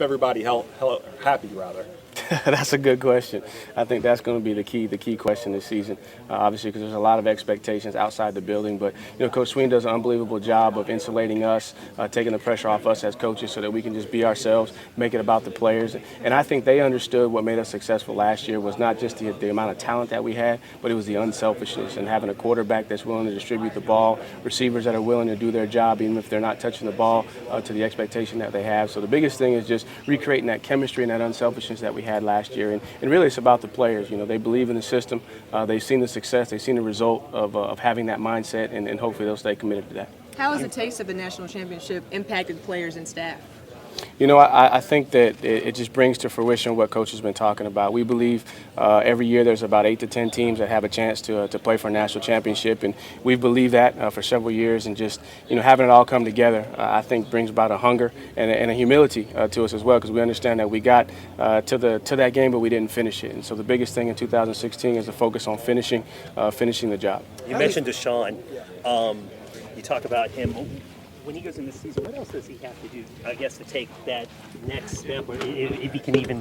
everybody happy, rather? That's a good question. I think that's going to be the key question this season. Obviously, because there's a lot of expectations outside the building. But Coach Sweeney does an unbelievable job of insulating us, taking the pressure off us as coaches, so that we can just be ourselves, make it about the players. And I think they understood what made us successful last year was not just the amount of talent that we had, but it was the unselfishness and having a quarterback that's willing to distribute the ball, receivers that are willing to do their job, even if they're not touching the ball, to the expectation that they have. So the biggest thing is just recreating that chemistry and that unselfishness that we had last year, and really it's about the players. They believe in the system, they've seen the success, they've seen the result of having that mindset, and hopefully they'll stay committed to that. How has the taste of the national championship impacted players and staff? I think that it just brings to fruition what Coach has been talking about. We believe every year there's about 8 to 10 teams that have a chance to play for a national championship, and we've believed that for several years. And just having it all come together, I think brings about a hunger and a humility to us as well, because we understand that we got to that game, but we didn't finish it. And so the biggest thing in 2016 is to focus on finishing the job. You mentioned Deshaun. You talk about him. When he goes in the season, what else does he have to do, I guess, to take that next step, or if he can even,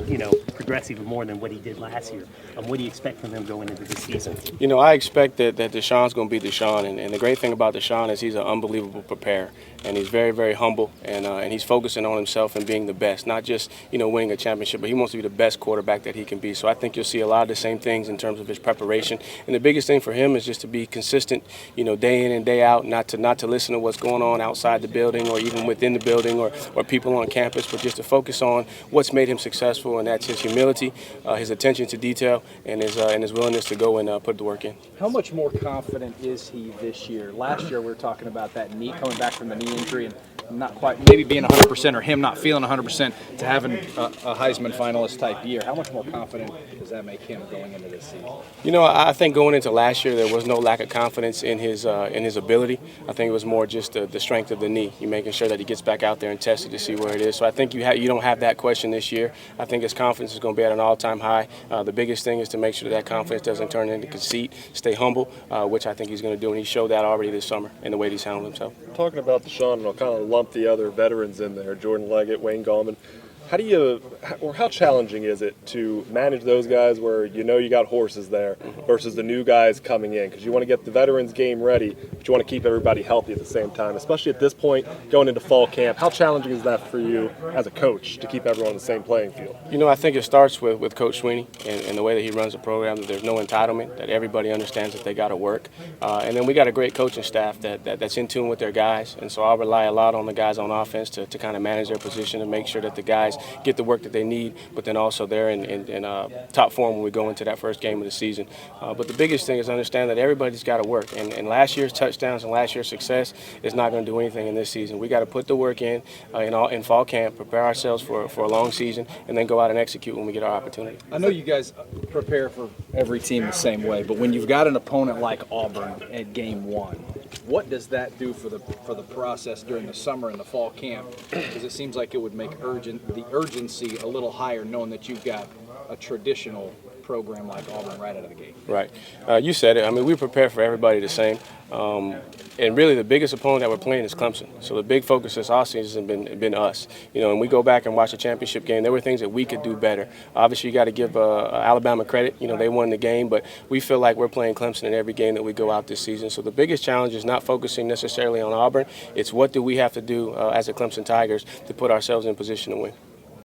progress even more than what he did last year? What do you expect from him going into the season? I expect that Deshaun's going to be Deshaun, and the great thing about Deshaun is he's an unbelievable preparer, and he's very, very humble, and he's focusing on himself and being the best, not just, winning a championship, but he wants to be the best quarterback that he can be. So I think you'll see a lot of the same things in terms of his preparation, and the biggest thing for him is just to be consistent, day in and day out, not to listen to what's going on outside the building or even within the building or people on campus, but just to focus on what's made him successful, and that's his humility, his attention to detail, and his willingness to go and put the work in. How much more confident is he this year? Last year we were talking about that knee, coming back from the knee injury and not quite, maybe being 100% or him not feeling 100%, to having a Heisman finalist type year. How much more confident does that make him going into this season? I think going into last year there was no lack of confidence in his ability. I think it was more just the strength of the knee. You're making sure that he gets back out there and tested to see where it is. So I think you don't have that question this year. I think his confidence is going to be at an all-time high. The biggest thing is to make sure that confidence doesn't turn into conceit, stay humble, which I think he's going to do, and he showed that already this summer in the way he's handled himself. Talking about Deshaun, and I'll kind of lump the other veterans in there, Jordan Leggett, Wayne Gallman. How challenging is it to manage those guys where you got horses there versus the new guys coming in? Because you want to get the veterans game ready, but you want to keep everybody healthy at the same time, especially at this point going into fall camp. How challenging is that for you as a coach to keep everyone on the same playing field? I think it starts with Coach Sweeney and the way that he runs the program, that there's no entitlement, that everybody understands that they got to work. And then we got a great coaching staff that's in tune with their guys. And so I'll rely a lot on the guys on offense to kind of manage their position and make sure that the guys get the work that they need, but then also they're in top form when we go into that first game of the season. But the biggest thing is understand that everybody's got to work, and last year's touchdowns and last year's success is not going to do anything in this season. We got to put the work in fall camp, prepare ourselves for a long season, and then go out and execute when we get our opportunity. I know you guys prepare for every team the same way, but when you've got an opponent like Auburn at game one, what does that do for the process during the summer and the fall camp? Because it seems like it would make the urgency a little higher, knowing that you've got a traditional program like Auburn right out of the gate. Right. You said it. I mean, we prepare for everybody the same. And really the biggest opponent that we're playing is Clemson. So the big focus this offseason has been us. And we go back and watch the championship game, there were things that we could do better. Obviously, you got to give Alabama credit. They won the game, but we feel like we're playing Clemson in every game that we go out this season. So the biggest challenge is not focusing necessarily on Auburn. It's what do we have to do as the Clemson Tigers to put ourselves in position to win.